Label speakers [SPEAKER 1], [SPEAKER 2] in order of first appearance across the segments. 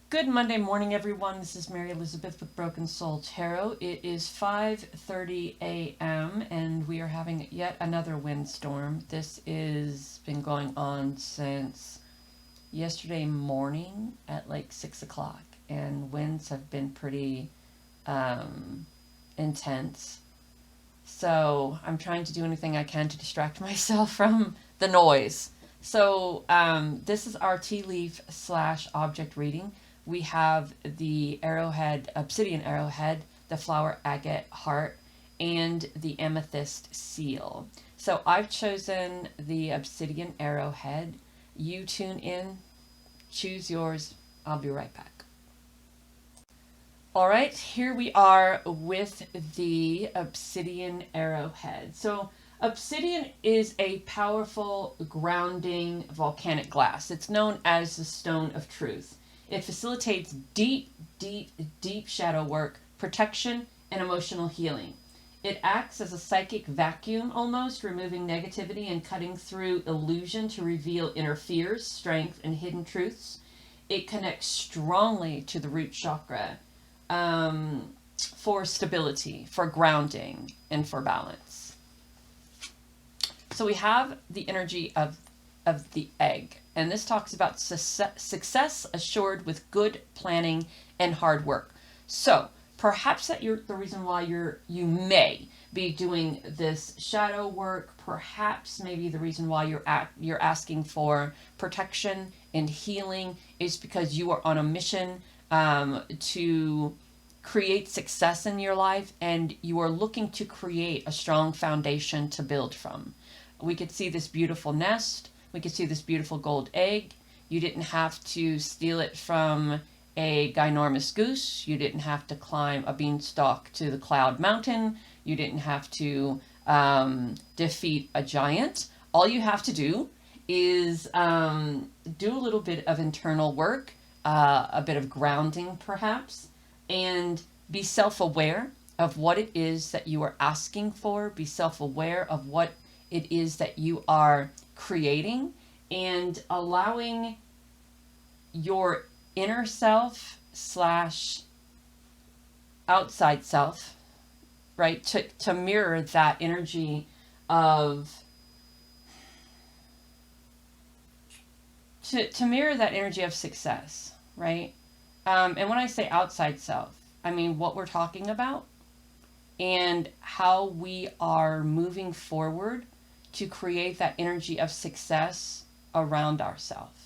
[SPEAKER 1] Good Monday morning, everyone. This is Mary Elizabeth with Broken Soul Tarot. It is 5:30 a.m. and we are having yet another windstorm. This is been going on since yesterday morning at like 6 o'clock, and winds have been pretty intense. So I'm trying to do anything I can to distract myself from the noise. So this is our tea leaf / object reading. We have the arrowhead, obsidian arrowhead, the flower agate heart, and the amethyst seal. So I've chosen the obsidian arrowhead. You tune in, choose yours. I'll be right back. All right, here we are with the obsidian arrowhead. So obsidian is a powerful grounding volcanic glass. It's known as the stone of truth. It facilitates deep, deep, deep shadow work, protection, and emotional healing. It acts as a psychic vacuum almost, removing negativity and cutting through illusion to reveal inner fears, strength, and hidden truths. It connects strongly to the root chakra for stability, for grounding, and for balance. So we have the energy of the egg, and this talks about success assured with good planning and hard work. So perhaps that you're the reason why you may be doing this shadow work. Perhaps maybe the reason why you're asking for protection and healing is because you are on a mission to create success in your life, and you are looking to create a strong foundation to build from. We could see this beautiful nest. We could see this beautiful gold egg. You didn't have to steal it from a ginormous goose. You didn't have to climb a beanstalk to the cloud mountain. You didn't have to defeat a giant. All you have to do is do a little bit of internal work, a bit of grounding perhaps, and be self-aware of what it is that you are asking for. Be self-aware of what it is that you are creating, and allowing your inner self / outside self, right, to mirror that energy of to mirror that energy of success, right? And when I say outside self, I mean what we're talking about and how we are moving forward to create that energy of success around ourselves,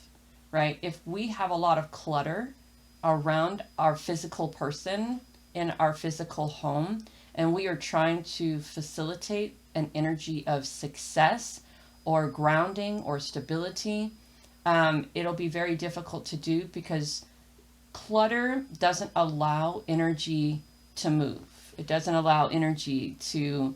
[SPEAKER 1] right? If we have a lot of clutter around our physical person in our physical home, and we are trying to facilitate an energy of success or grounding or stability, it'll be very difficult to do because clutter doesn't allow energy to move. It doesn't allow energy to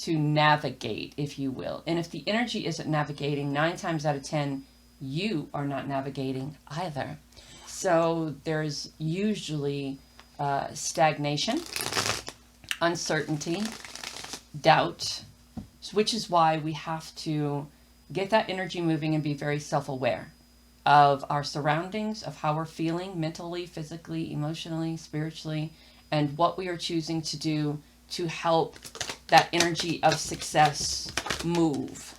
[SPEAKER 1] navigate, if you will. And if the energy isn't navigating, 9 times out of 10, you are not navigating either. So there's usually stagnation, uncertainty, doubt, which is why we have to get that energy moving and be very self-aware of our surroundings, of how we're feeling mentally, physically, emotionally, spiritually, and what we are choosing to do to help that energy of success move.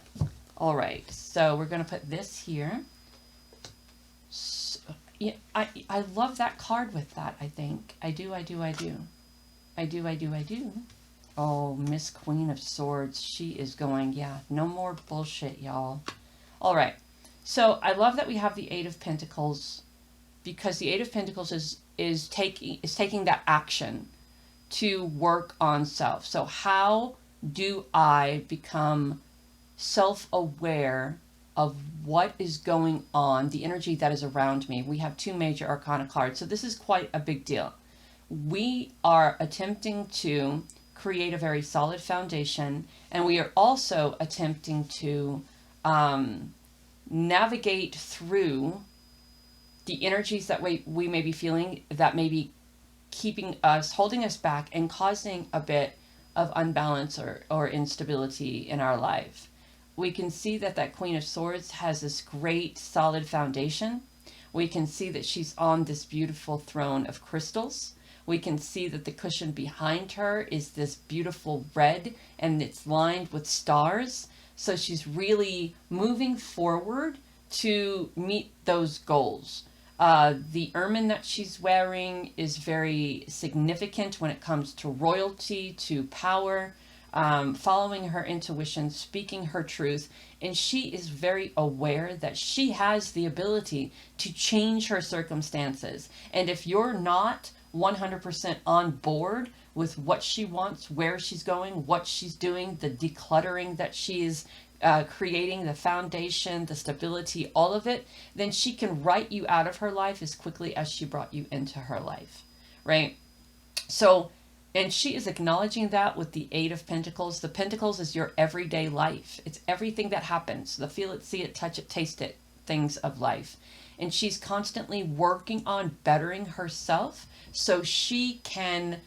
[SPEAKER 1] All right, so we're going to put this here. So, yeah, I love that card with that, I think. I do. Oh, Miss Queen of Swords. She is going, yeah, no more bullshit, y'all. All right. So I love that we have the Eight of Pentacles, because the Eight of Pentacles is taking that action to work on self. So how do I become self-aware of what is going on, the energy that is around me? We have 2 major arcana cards, so this is quite a big deal. We are attempting to create a very solid foundation, and we are also attempting to navigate through the energies that we may be feeling that may be keeping us, holding us back, and causing a bit of unbalance or instability in our life. We can see that Queen of Swords has this great solid foundation. We can see that she's on this beautiful throne of crystals. We can see that the cushion behind her is this beautiful red, and it's lined with stars. So she's really moving forward to meet those goals. The ermine that she's wearing is very significant when it comes to royalty, to power, following her intuition, speaking her truth. And she is very aware that she has the ability to change her circumstances. And if you're not 100% on board with what she wants, where she's going, what she's doing, the decluttering that she's creating, the foundation, the stability, all of it, then she can write you out of her life as quickly as she brought you into her life, right? So, and she is acknowledging that with the Eight of Pentacles. The Pentacles is your everyday life. It's everything that happens, the feel it, see it, touch it, taste it, things of life. And she's constantly working on bettering herself so she can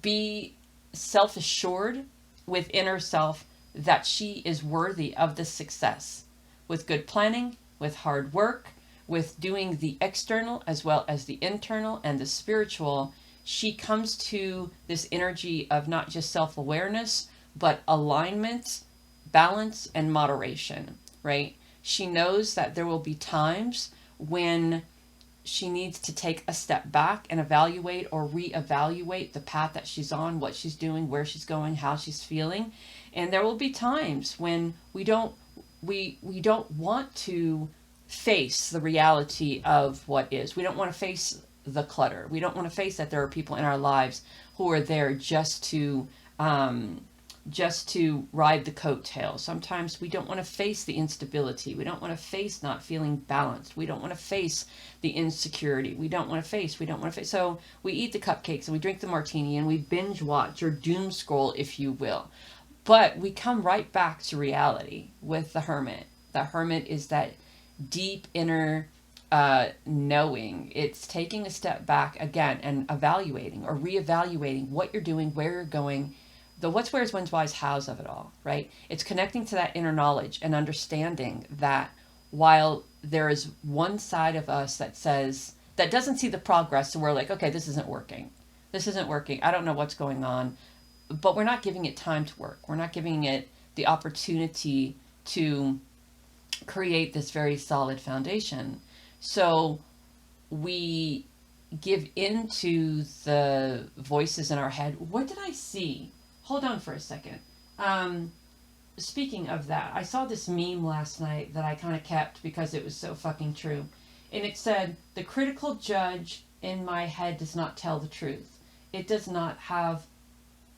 [SPEAKER 1] be self-assured within herself that she is worthy of this success. With good planning, with hard work, with doing the external as well as the internal and the spiritual, she comes to this energy of not just self-awareness, but alignment, balance, and moderation, right? She knows that there will be times when she needs to take a step back and evaluate or reevaluate the path that she's on, what she's doing, where she's going, how she's feeling. And there will be times when we don't want to face the reality of what is. We don't want to face the clutter. We don't want to face that there are people in our lives who are there just to ride the coattails. Sometimes we don't want to face the instability. We don't want to face not feeling balanced. We don't want to face the insecurity. We don't want to face. So we eat the cupcakes and we drink the martini and we binge watch or doom scroll, if you will. But we come right back to reality with the Hermit. The Hermit is that deep inner knowing. It's taking a step back again and evaluating or reevaluating what you're doing, where you're going, the what's, where's, when's, why's, how's of it all, right? It's connecting to that inner knowledge and understanding that while there is one side of us that says, that doesn't see the progress, so we're like, okay, this isn't working. I don't know what's going on. But we're not giving it time to work. We're not giving it the opportunity to create this very solid foundation. So we give into the voices in our head. What did I see? Hold on for a second. Speaking of that, I saw this meme last night that I kind of kept because it was so fucking true. And it said, the critical judge in my head does not tell the truth. It does not have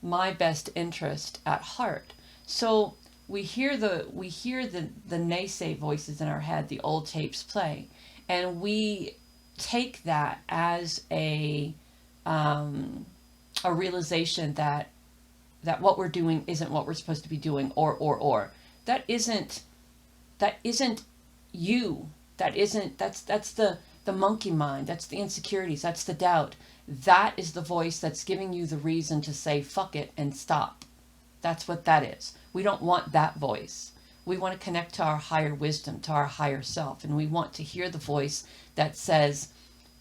[SPEAKER 1] my best interest at heart. So we hear the naysay voices in our head, the old tapes play, and we take that as a realization that what we're doing isn't what we're supposed to be doing, or that isn't you. That's the monkey mind. That's the insecurities. That's the doubt. That is the voice that's giving you the reason to say fuck it and stop. That's what that is. We don't want that voice. We want to connect to our higher wisdom, to our higher self, and we want to hear the voice that says,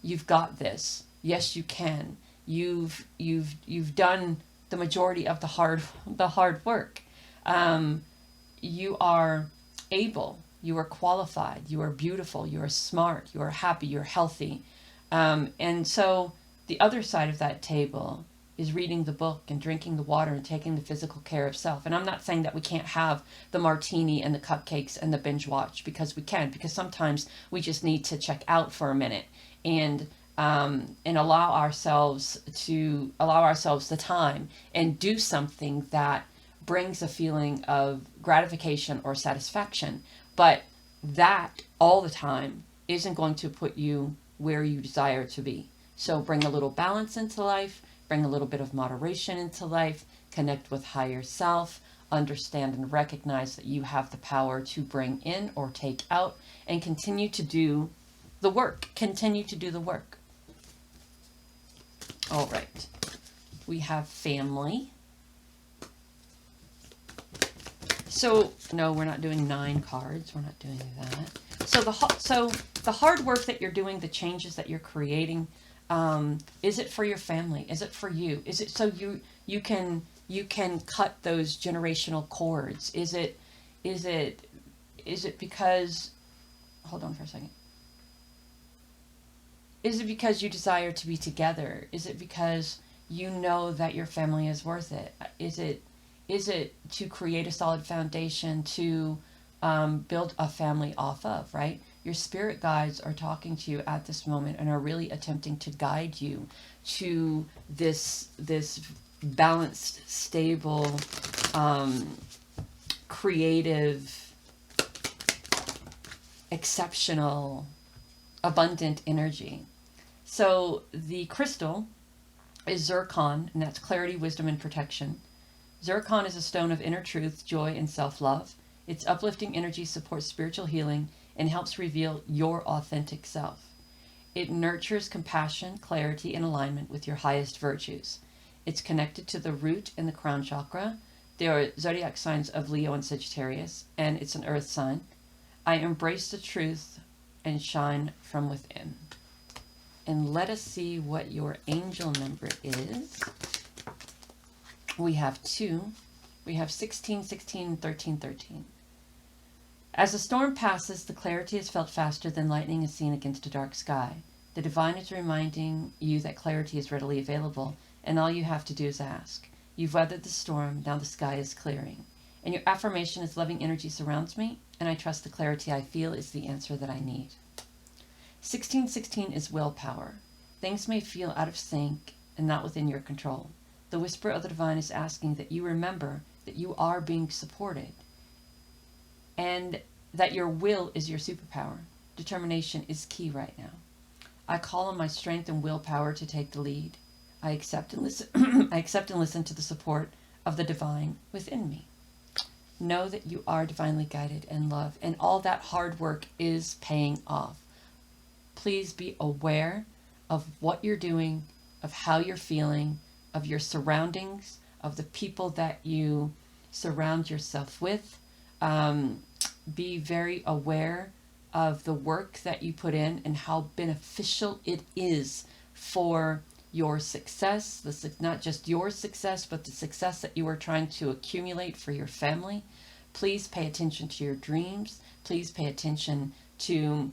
[SPEAKER 1] "You've got this. Yes, you can. You've done the majority of the hard work. You are able. You are qualified. You are beautiful. You are smart. You are happy. You're healthy." And so the other side of that table is reading the book and drinking the water and taking the physical care of self. And I'm not saying that we can't have the martini and the cupcakes and the binge watch, because we can, because sometimes we just need to check out for a minute and allow ourselves the time and do something that brings a feeling of gratification or satisfaction. But that all the time isn't going to put you where you desire to be. So bring a little balance into life, bring a little bit of moderation into life, connect with higher self, understand and recognize that you have the power to bring in or take out, and continue to do the work. All right. We have family. So, no, we're not doing 9 cards. We're not doing that. So the the hard work that you're doing, the changes that you're creating, is it for your family? Is it for you? Is it so you can cut those generational cords? Is it because, hold on for a second. Is it because you desire to be together? Is it because you know that your family is worth it? Is it to create a solid foundation to build a family off of, right? Your spirit guides are talking to you at this moment and are really attempting to guide you to this balanced, stable, creative, exceptional, abundant energy. So the crystal is zircon, and that's clarity, wisdom, and protection. Zircon is a stone of inner truth, joy, and self-love. Its uplifting energy supports spiritual healing and helps reveal your authentic self. It nurtures compassion, clarity, and alignment with your highest virtues. It's connected to the root and the crown chakra. There are zodiac signs of Leo and Sagittarius, and it's an earth sign. I embrace the truth and shine from within. And let us see what your angel number is. We have 2. We have 16, 16, 13, 13. As the storm passes, the clarity is felt faster than lightning is seen against a dark sky. The divine is reminding you that clarity is readily available, and all you have to do is ask. You've weathered the storm, now the sky is clearing. And your affirmation is loving energy surrounds me, and I trust the clarity I feel is the answer that I need. 1616 is willpower. Things may feel out of sync and not within your control. The whisper of the divine is asking that you remember that you are being supported and that your will is your superpower. Determination is key right now. I call on my strength and willpower to take the lead. I accept and listen. I accept and listen to the support of the divine within me. Know that you are divinely guided and loved, and all that hard work is paying off. Please be aware of what you're doing, of how you're feeling, of your surroundings, of the people that you surround yourself with. Be very aware of the work that you put in and how beneficial it is for your success, not just your success, but the success that you are trying to accumulate for your family. Please pay attention to your dreams. Please pay attention to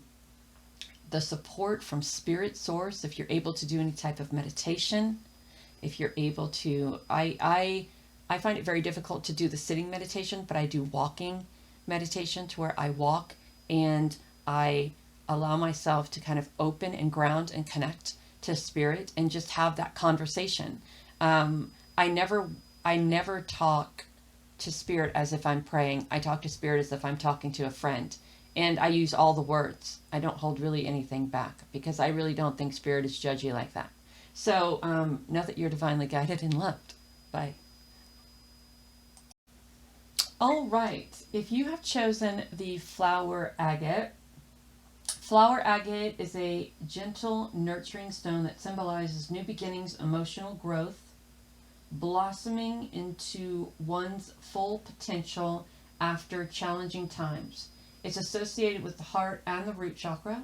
[SPEAKER 1] the support from spirit source. If you're able to do any type of meditation, if you're able to, I find it very difficult to do the sitting meditation, but I do walking meditation to where I walk and I allow myself to kind of open and ground and connect to spirit and just have that conversation. I never talk to spirit as if I'm praying. I talk to spirit as if I'm talking to a friend. And I use all the words. I don't hold really anything back because I really don't think spirit is judgy like that. So know that you're divinely guided and loved. Bye. All right. If you have chosen the flower agate is a gentle, nurturing stone that symbolizes new beginnings, emotional growth, blossoming into one's full potential after challenging times. It's associated with the heart and the root chakra.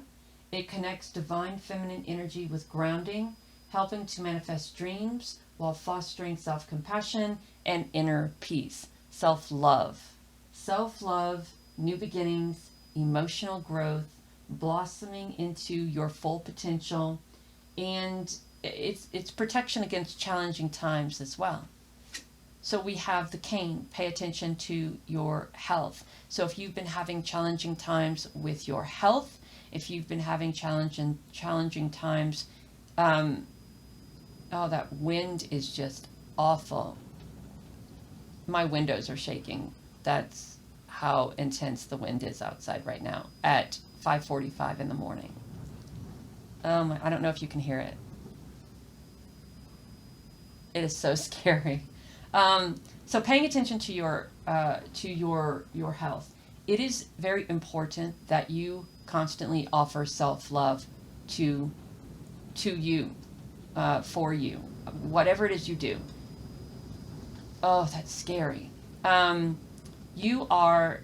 [SPEAKER 1] It connects divine feminine energy with grounding, helping to manifest dreams while fostering self-compassion and inner peace. Self-love, new beginnings, emotional growth, blossoming into your full potential, and it's protection against challenging times as well. So we have the cane. Pay attention to your health. So if you've been having challenging times with your health, if you've been having challenging times, that wind is just awful. My windows are shaking. That's how intense the wind is outside right now at 5:45 in the morning. I don't know if you can hear it. It is so scary. So paying attention to your health. It is very important that you constantly offer self-love to you, for you, whatever it is you do. Oh, that's scary. You are,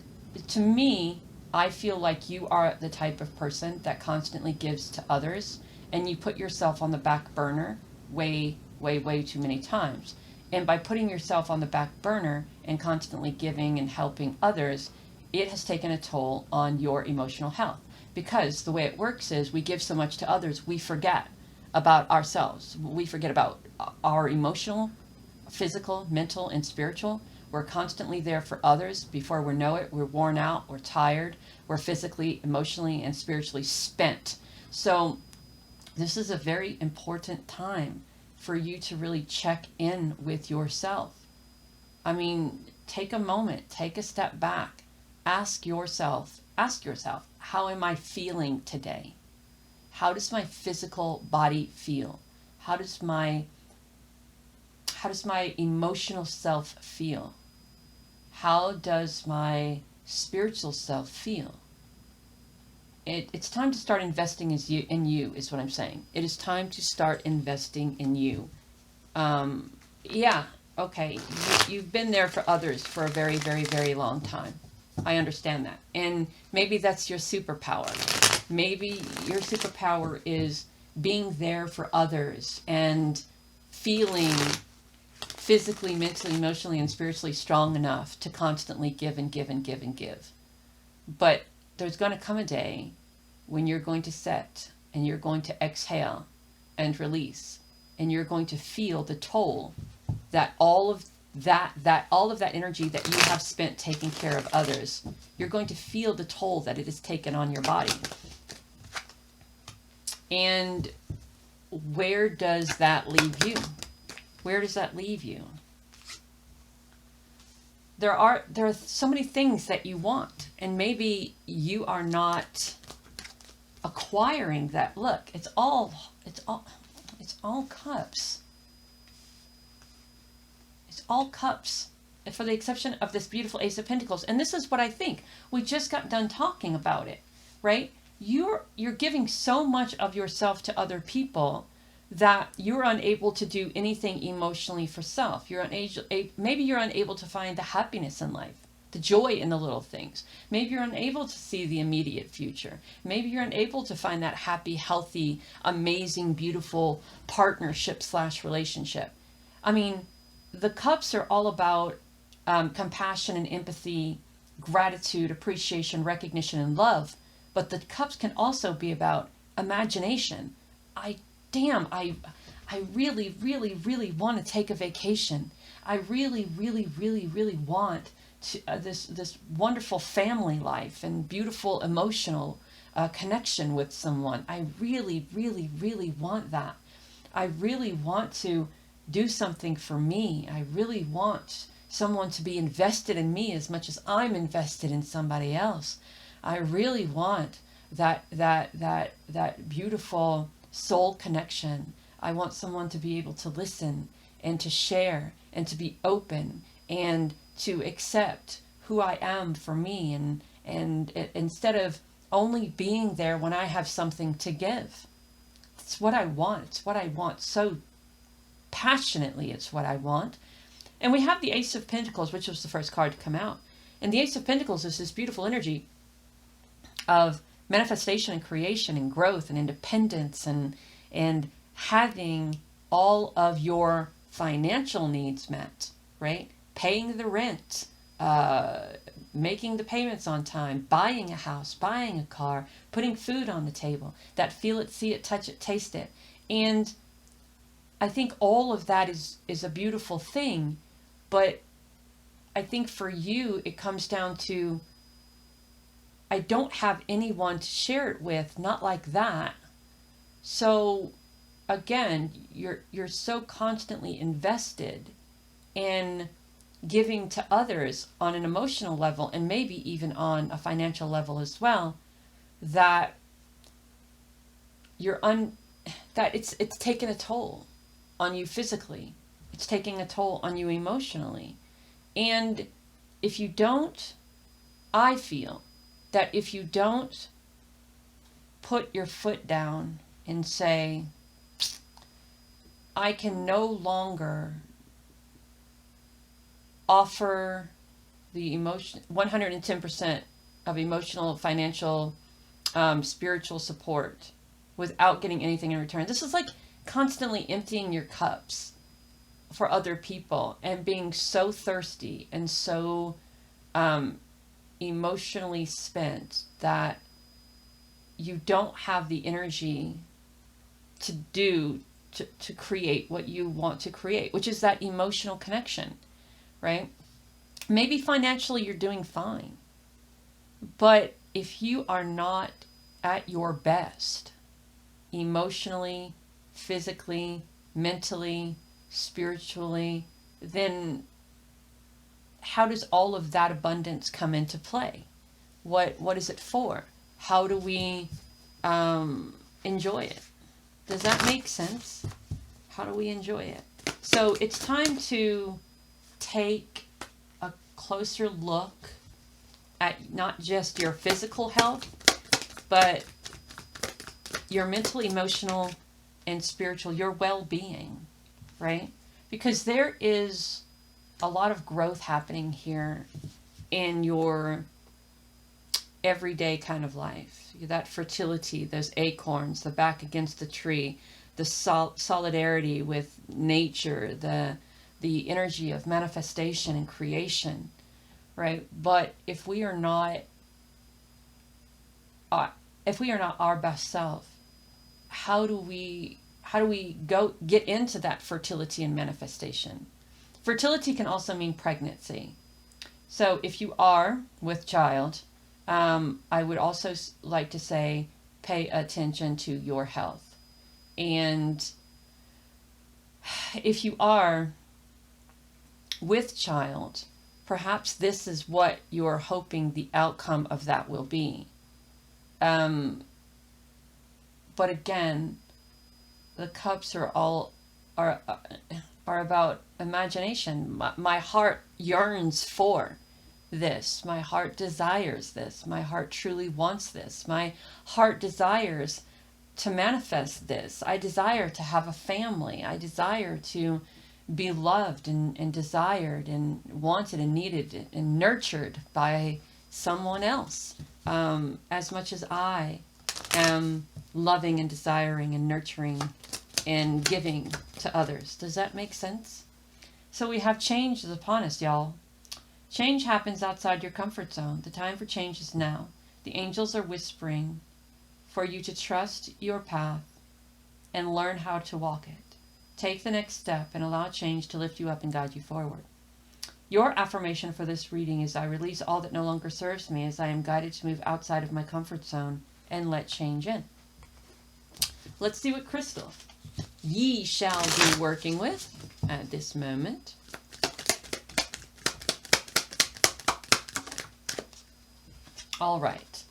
[SPEAKER 1] to me, I feel like you are the type of person that constantly gives to others, and you put yourself on the back burner way, way, way too many times. And by putting yourself on the back burner and constantly giving and helping others, it has taken a toll on your emotional health. Because the way it works is we give so much to others, we forget about ourselves. We forget about our emotional, physical, mental, and spiritual. We're constantly there for others. Before we know it, we're worn out, we're tired, we're physically, emotionally, and spiritually spent. So this is a very important time for you to really check in with yourself. I mean, take a moment, take a step back, ask yourself, how am I feeling today? How does my physical body feel? How does my emotional self feel? How does my spiritual self feel? It's time to start investing in you, is what I'm saying. It is time to start investing in you. Yeah, okay. You've been there for others for a very, very, very long time. I understand that. And maybe that's your superpower. Maybe your superpower is being there for others and feeling physically, mentally, emotionally, and spiritually strong enough to constantly give and give and give and give. But there's going to come a day when you're going to set and you're going to exhale and release, and you're going to feel the toll that all of that energy that you have spent taking care of others, you're going to feel the toll that it has taken on your body. And where does that leave you? Where does that leave you? There are so many things that you want, and maybe you are not acquiring that. Look, it's all cups. It's all cups, for the exception of this beautiful Ace of Pentacles. And this is what I think. We just got done talking about it, right? You're giving so much of yourself to other people that you're unable to do anything emotionally for self. Maybe you're unable to find the happiness in life, the joy in the little things. Maybe you're unable to see the immediate future. Maybe you're unable to find that happy, healthy, amazing, beautiful partnership / relationship. I mean, the cups are all about compassion and empathy, gratitude, appreciation, recognition, and love. But the cups can also be about imagination. I really, really, really want to take a vacation. I really, really, really, really want to, this wonderful family life and beautiful emotional connection with someone. I really, really, really want that. I really want to do something for me. I really want someone to be invested in me as much as I'm invested in somebody else. I really want that beautiful soul connection. I want someone to be able to listen and to share and to be open and to accept who I am for me, and instead of only being there when I have something to give. It's what I want. It's what I want so passionately. It's what I want. And we have the Ace of Pentacles, which was the first card to come out. And the Ace of Pentacles is this beautiful energy of manifestation and creation and growth and independence and having all of your financial needs met, right? Paying the rent, making the payments on time, buying a house, buying a car, putting food on the table, that feel it, see it, touch it, taste it. And I think all of that is a beautiful thing, but I think for you it comes down to, I don't have anyone to share it with, not like that. So again, you're so constantly invested in giving to others on an emotional level, and maybe even on a financial level as well, that that it's taken a toll on you physically. It's taking a toll on you emotionally. And if you don't, I feel that if you don't put your foot down and say, I can no longer offer the emotion 110% of emotional, financial, spiritual support without getting anything in return. This is like constantly emptying your cups for other people and being so thirsty and so emotionally spent that you don't have the energy to create what you want to create, which is that emotional connection, right? Maybe financially you're doing fine, but if you are not at your best emotionally, physically, mentally, spiritually, then how does all of that abundance come into play? What is it for? How do we enjoy it? Does that make sense? How do we enjoy it? So it's time to take a closer look at not just your physical health, but your mental, emotional, and spiritual, your well-being, right? Because there is a lot of growth happening here in your everyday kind of life. That fertility, those acorns, the back against the tree, the solidarity with nature, the energy of manifestation and creation, right? But if we are not our best self, how do we go get into that fertility and manifestation? Fertility can also mean pregnancy. So if you are with child, I would also like to say pay attention to your health. And if you are with child, perhaps this is what you're hoping the outcome of that will be. But again, the cups are about imagination. My heart yearns for this. My heart desires this. My heart truly wants this. My heart desires to manifest this. I desire to have a family. I desire to be loved and desired and wanted and needed and nurtured by someone else, as much as I am loving and desiring and nurturing and giving to others. Does that make sense? So we have change is upon us, y'all. Change happens outside your comfort zone. The time for change is now. The angels are whispering for you to trust your path and learn how to walk it. Take the next step and allow change to lift you up and guide you forward. Your affirmation for this reading is, I release all that no longer serves me as I am guided to move outside of my comfort zone and let change in. Let's see what crystal ye shall be working with at this moment. All right.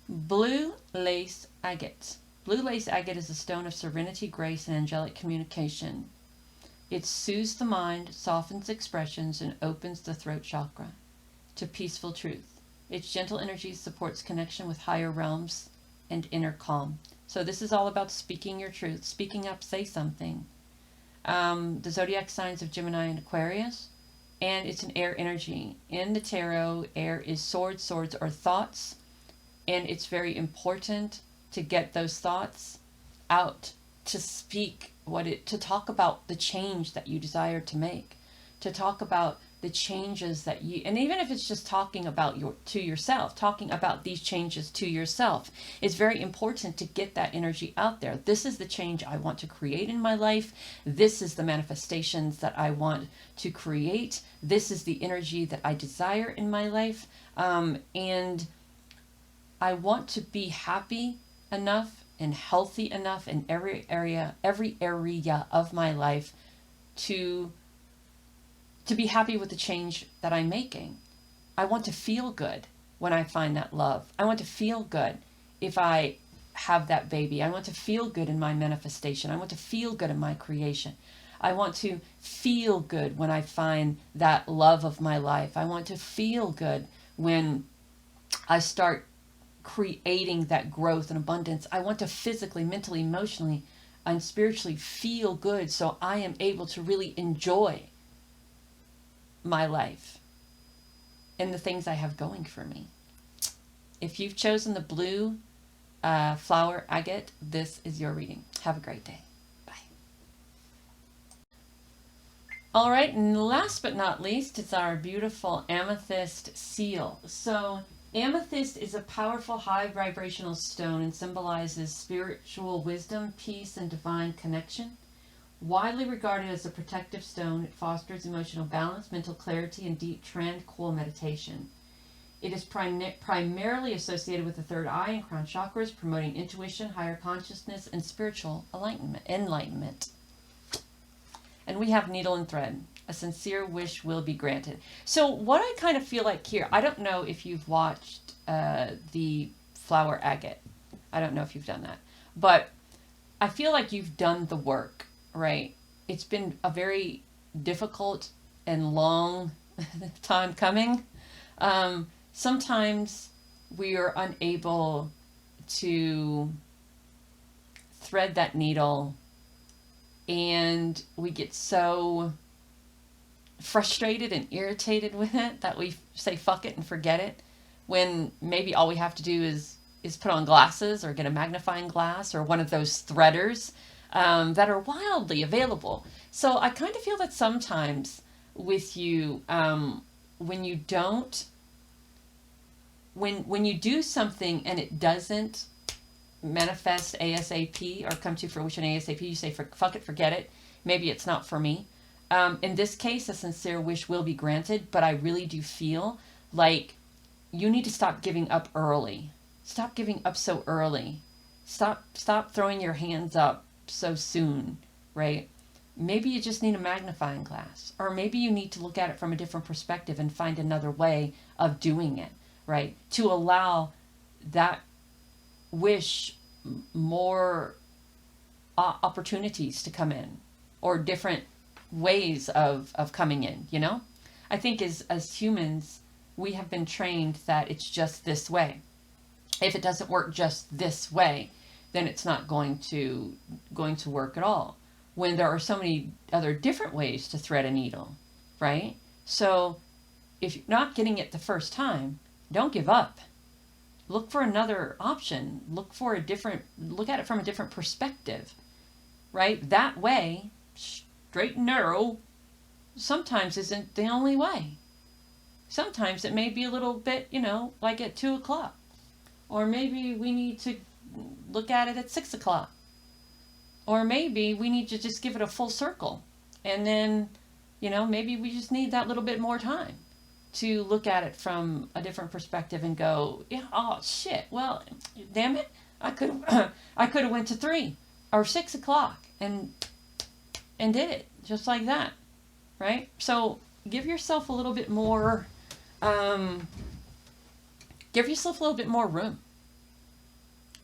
[SPEAKER 1] Blue lace agate. Blue lace agate is a stone of serenity, grace, and angelic communication. It soothes the mind, softens expressions, and opens the throat chakra to peaceful truth. Its gentle energy supports connection with higher realms and inner calm. So this is all about speaking your truth, speaking up, say something. The zodiac signs of Gemini and Aquarius, and it's an air energy. In the tarot, air is swords or thoughts, and it's very important to get those thoughts out, to speak to talk about the change that you desire to make, to talk about the changes that you, and even if it's just talking about to yourself, talking about these changes to yourself, it's very important to get that energy out there. This is the change I want to create in my life. This is the manifestations that I want to create. This is the energy that I desire in my life. And I want to be happy enough and healthy enough in every area of my life to be happy with the change that I'm making. I want to feel good when I find that love. I want to feel good if I have that baby. I want to feel good in my manifestation. I want to feel good in my creation. I want to feel good when I find that love of my life. I want to feel good when I start creating that growth and abundance. I want to physically, mentally, emotionally, and spiritually feel good so I am able to really enjoy my life and the things I have going for me. If you've chosen the blue flower agate, this is your reading. Have a great day. Bye. All right, and last but not least, it's our beautiful amethyst seal. So amethyst is a powerful high vibrational stone and symbolizes spiritual wisdom, peace, and divine connection. Widely regarded as a protective stone, it fosters emotional balance, mental clarity, and deep tranquil meditation. It is primarily associated with the third eye and crown chakras, promoting intuition, higher consciousness, and spiritual enlightenment. And we have needle and thread. A sincere wish will be granted. So what I kind of feel like here, I don't know if you've watched the flower agate. I don't know if you've done that. But I feel like you've done the work, right? It's been a very difficult and long time coming. Sometimes we are unable to thread that needle, and we get so frustrated and irritated with it that we say fuck it and forget it, when maybe all we have to do is put on glasses or get a magnifying glass or one of those threaders that are wildly available. So I kind of feel that sometimes with you, when you don't, when you do something and it doesn't manifest ASAP or come to fruition ASAP, you say, fuck it, forget it. Maybe it's not for me. In this case, a sincere wish will be granted, but I really do feel like you need to stop giving up early. Stop giving up so early. Stop throwing your hands up so soon, right? Maybe you just need a magnifying glass, or maybe you need to look at it from a different perspective and find another way of doing it, right? To allow that wish more opportunities to come in, or different ways of coming in, you know? I think as humans, we have been trained that it's just this way. If it doesn't work just this way, then it's not going to work at all. When there are so many other different ways to thread a needle, right? So if you're not getting it the first time, don't give up. Look for another option. Look at it from a different perspective, right? That way, straight and narrow, sometimes isn't the only way. Sometimes it may be a little bit, like at 2 o'clock. Or maybe we need to look at it at 6 o'clock. Or maybe we need to just give it a full circle. And then, maybe we just need that little bit more time to look at it from a different perspective and go, yeah, oh shit, well, damn it, I could have went to 3 or 6 o'clock and did it just like that, right? So give yourself a little bit more room,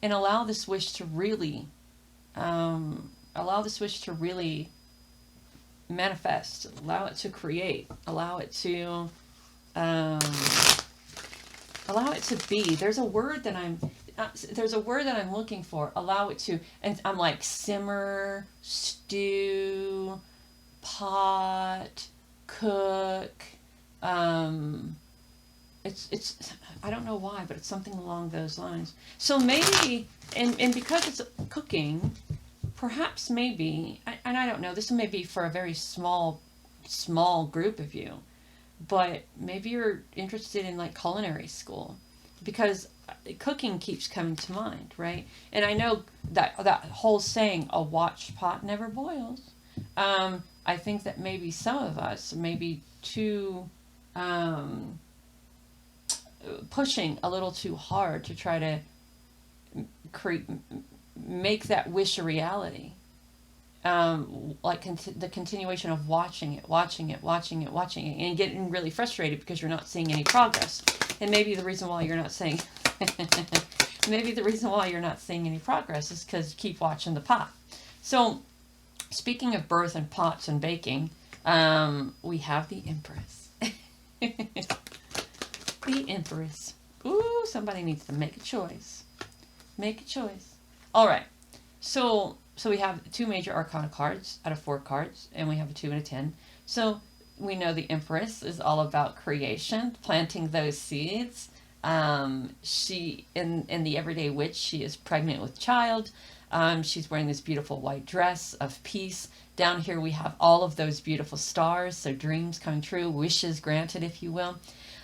[SPEAKER 1] and allow this wish to really manifest. Allow it to create. Allow it to be. There's a word that I'm looking for. Allow it to, and I'm like simmer, stew, pot, cook. It's I don't know why, but it's something along those lines. So maybe, and because it's cooking, perhaps maybe, and I don't know, this may be for a very small group of you, but maybe you're interested in like culinary school, because cooking keeps coming to mind, right? And I know that whole saying, a watched pot never boils. I think that maybe some of us may be too pushing a little too hard to try to make that wish a reality. Like the continuation of watching it, and getting really frustrated because you're not seeing any progress. And maybe the reason why you're not seeing any progress is because you keep watching the pot. So, speaking of birth and pots and baking, we have the Empress. The Empress. Ooh, somebody needs to make a choice. All right. So we have 2 major arcana cards out of 4 cards, and we have a 2 and a 10. So we know the Empress is all about creation, planting those seeds, She in the Everyday Witch, she is pregnant with child. She's wearing this beautiful white dress of peace. Down here we have all of those beautiful stars, so dreams come true, wishes granted, if you will.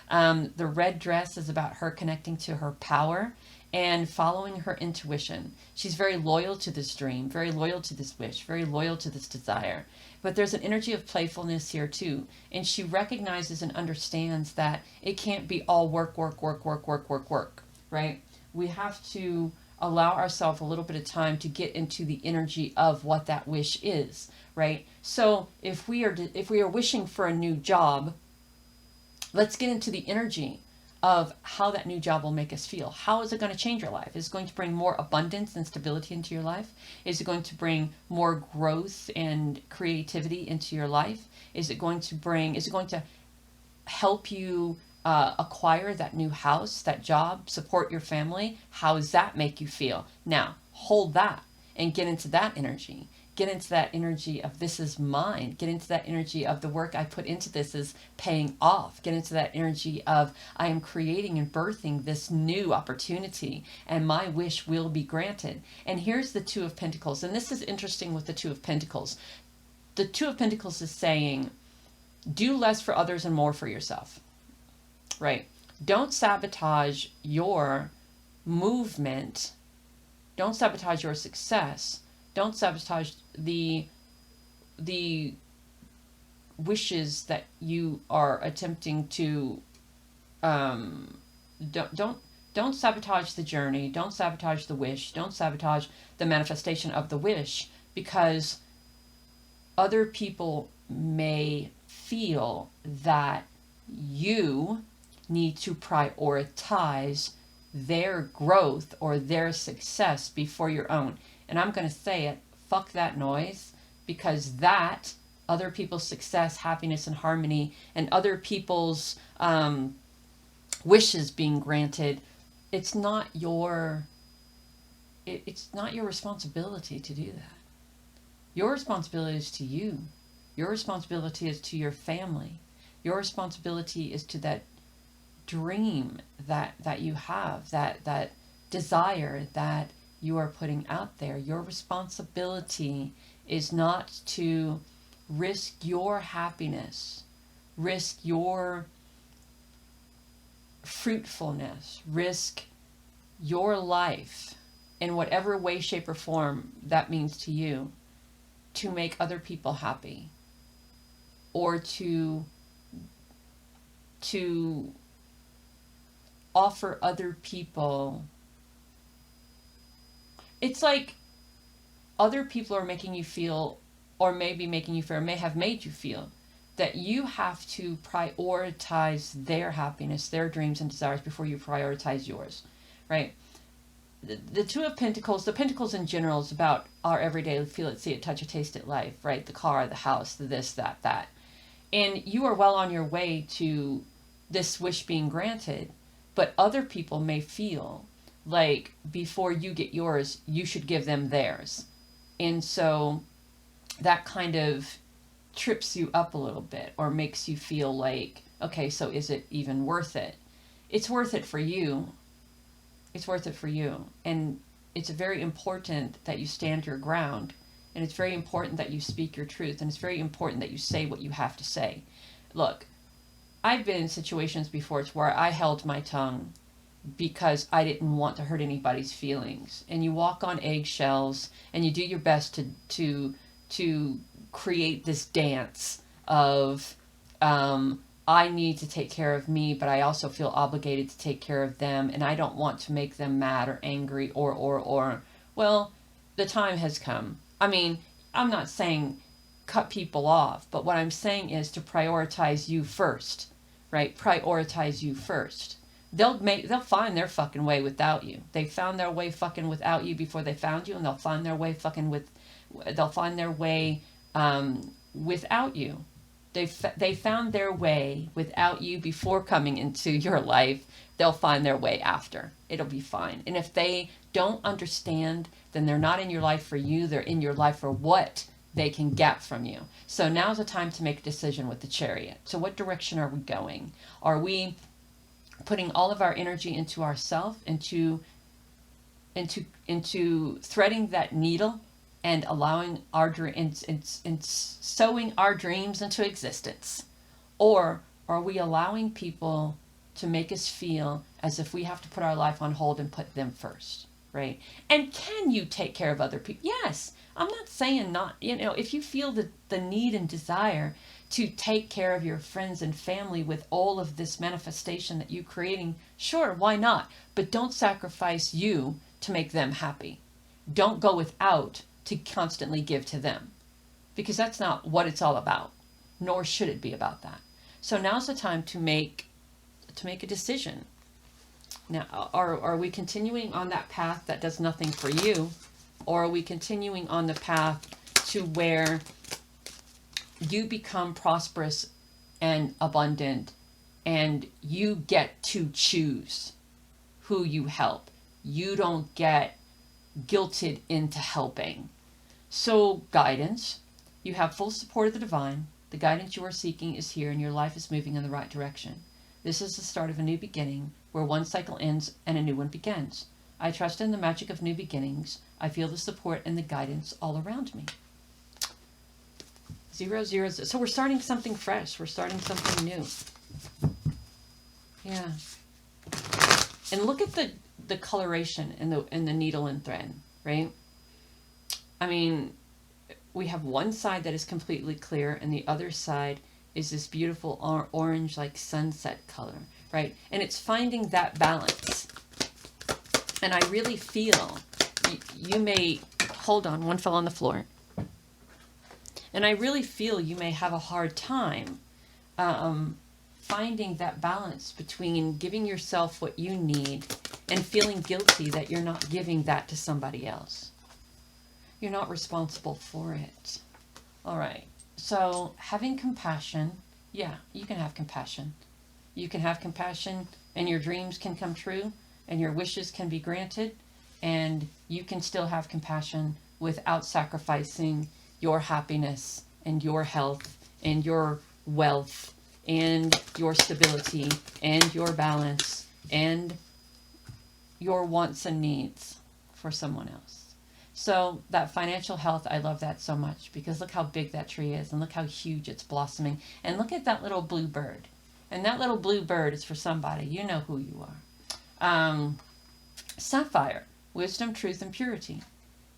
[SPEAKER 1] The red dress is about her connecting to her power and following her intuition. She's very loyal to this dream, very loyal to this wish, very loyal to this desire. But there's an energy of playfulness here too. And she recognizes and understands that it can't be all work, work, work, work, work, work, work, right? We have to allow ourselves a little bit of time to get into the energy of what that wish is, right? So if we are wishing for a new job, let's get into the energy of how that new job will make us feel. How is it going to change your life? Is it going to bring more abundance and stability into your life? Is it going to bring more growth and creativity into your life? Is it going to help you acquire that new house, that job, support your family? How does that make you feel? Now, hold that and get into that energy. Get into that energy of this is mine. Get into that energy of the work I put into this is paying off. Get into that energy of I am creating and birthing this new opportunity and my wish will be granted. And here's the Two of Pentacles. And this is interesting with the Two of Pentacles. The Two of Pentacles is saying, do less for others and more for yourself, right? Don't sabotage your movement. Don't sabotage your success. Don't sabotage the wishes that you are attempting to. Don't sabotage the journey. Don't sabotage the wish. Don't sabotage the manifestation of the wish, because other people may feel that you need to prioritize their growth or their success before your own. And I'm going to say it, fuck that noise, because that, other people's success, happiness, and harmony, and other people's wishes being granted, it's not your responsibility to do that. Your responsibility is to you. Your responsibility is to your family. Your responsibility is to that dream that you have, that desire that you are putting out there. Your responsibility is not to risk your happiness, risk your fruitfulness, risk your life in whatever way, shape, or form that means to you, to make other people happy, or to offer other people. It's like other people are making you feel, or maybe making you feel, or may have made you feel, that you have to prioritize their happiness, their dreams and desires before you prioritize yours, right? The Two of Pentacles, the Pentacles in general, is about our everyday feel it, see it, touch it, taste it life, right? The car, the house, the this, that. And you are well on your way to this wish being granted, but other people may feel like before you get yours, you should give them theirs. And so that kind of trips you up a little bit, or makes you feel like, okay, so is it even worth it? It's worth it for you. It's worth it for you. And it's very important that you stand your ground. And it's very important that you speak your truth. And it's very important that you say what you have to say. Look, I've been in situations before where I held my tongue because I didn't want to hurt anybody's feelings. And you walk on eggshells and you do your best to create this dance of I need to take care of me, but I also feel obligated to take care of them, and I don't want to make them mad or angry or well, the time has come. I mean, I'm not saying cut people off, but what I'm saying is to prioritize you first, right? Prioritize you first. They'll find their fucking way without you. They found their way fucking without you before they found you, and they'll find their way without you. They found their way without you before coming into your life. They'll find their way after. It'll be fine. And if they don't understand, then they're not in your life for you. They're in your life for what they can get from you. So now's the time to make a decision with the Chariot. So what direction are we going? Are we putting all of our energy into ourself, into threading that needle and allowing our sowing our dreams into existence? Or are we allowing people to make us feel as if we have to put our life on hold and put them first, right? And can you take care of other people? Yes. I'm not saying not, if you feel the need and desire to take care of your friends and family with all of this manifestation that you're creating, sure, why not? But don't sacrifice you to make them happy. Don't go without to constantly give to them, because that's not what it's all about, nor should it be about that. So now's the time to make a decision. Now, are we continuing on that path that does nothing for you, or are we continuing on the path to where you become prosperous and abundant, and you get to choose who you help? You don't get guilted into helping. So guidance, you have full support of the divine. The guidance you are seeking is here, and your life is moving in the right direction. This is the start of a new beginning, where one cycle ends and a new one begins. I trust in the magic of new beginnings. I feel the support and the guidance all around me. 0, 0, 0. So we're starting something fresh. We're starting something new. Yeah. And look at the coloration in the needle and thread, right? I mean, we have one side that is completely clear, and the other side is this beautiful orange, like sunset color, right? And it's finding that balance. And I really feel you may, hold on, one fell on the floor. And I really feel you may have a hard time finding that balance between giving yourself what you need and feeling guilty that you're not giving that to somebody else. You're not responsible for it. All right. So having compassion, yeah, you can have compassion. You can have compassion, and your dreams can come true, and your wishes can be granted, and you can still have compassion without sacrificing your happiness and your health and your wealth and your stability and your balance and your wants and needs for someone else. So that financial health, I love that so much, because look how big that tree is, and look how huge it's blossoming, and look at that little blue bird. And that little blue bird is for somebody. You know who you are. Sapphire, wisdom, truth, and purity.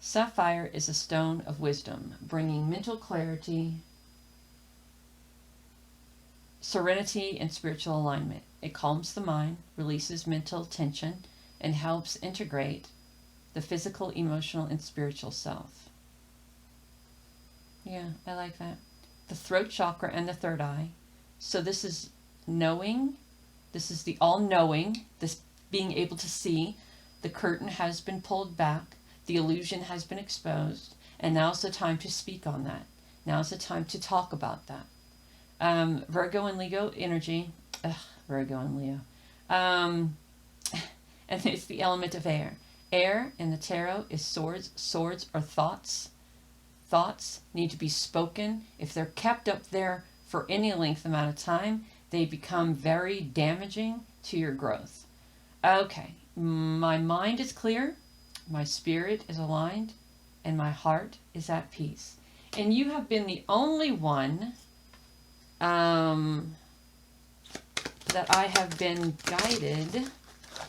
[SPEAKER 1] Sapphire is a stone of wisdom, bringing mental clarity, serenity, and spiritual alignment. It calms the mind, releases mental tension, and helps integrate the physical, emotional, and spiritual self. Yeah, I like that. The throat chakra and the third eye. So this is knowing. This is the all-knowing. This being able to see. The curtain has been pulled back. The illusion has been exposed. And now's the time to speak on that. Now's the time to talk about that. Virgo and Leo energy. Virgo and Leo. And it's the element of air. Air in the tarot is swords. Swords are thoughts. Thoughts need to be spoken. If they're kept up there for any length amount of time, they become very damaging to your growth. Okay, my mind is clear, my spirit is aligned, and my heart is at peace. And you have been the only one that I have been guided.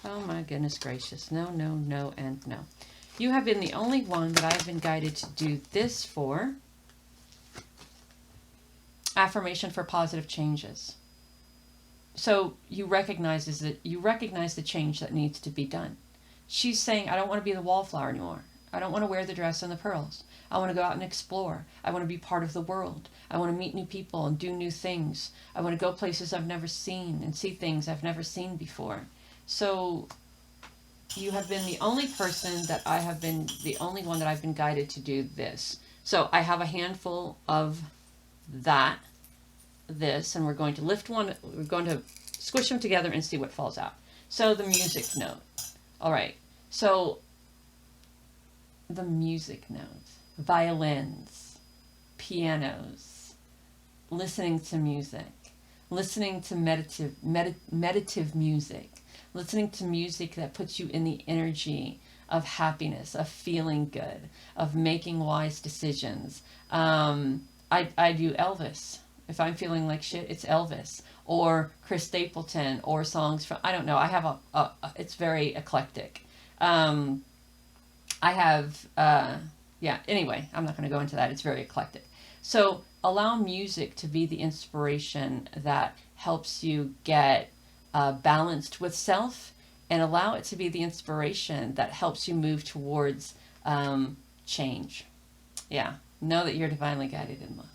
[SPEAKER 1] Oh my goodness gracious. No, no, no, and no. You have been the only one that I've been guided to do this for. Affirmation for positive changes. So you recognize the change that needs to be done. She's saying, I don't want to be the wallflower anymore. I don't want to wear the dress and the pearls. I want to go out and explore. I want to be part of the world. I want to meet new people and do new things. I want to go places I've never seen and see things I've never seen before. So you have been the only person that I have been, the only one that I've been guided to do this. So I have a handful of this, and we're going to lift one, we're going to squish them together and see what falls out. So the music note. All right. So the music note, violins, pianos, listening to music, listening to meditative music, listening to music that puts you in the energy of happiness, of feeling good, of making wise decisions. I do Elvis. If I'm feeling like shit, it's Elvis or Chris Stapleton or songs from, I don't know. I have it's very eclectic. Um, I have, yeah, anyway, I'm not going to go into that. It's very eclectic. So allow music to be the inspiration that helps you get balanced with self, and allow it to be the inspiration that helps you move towards change. Yeah, know that you're divinely guided, Inma.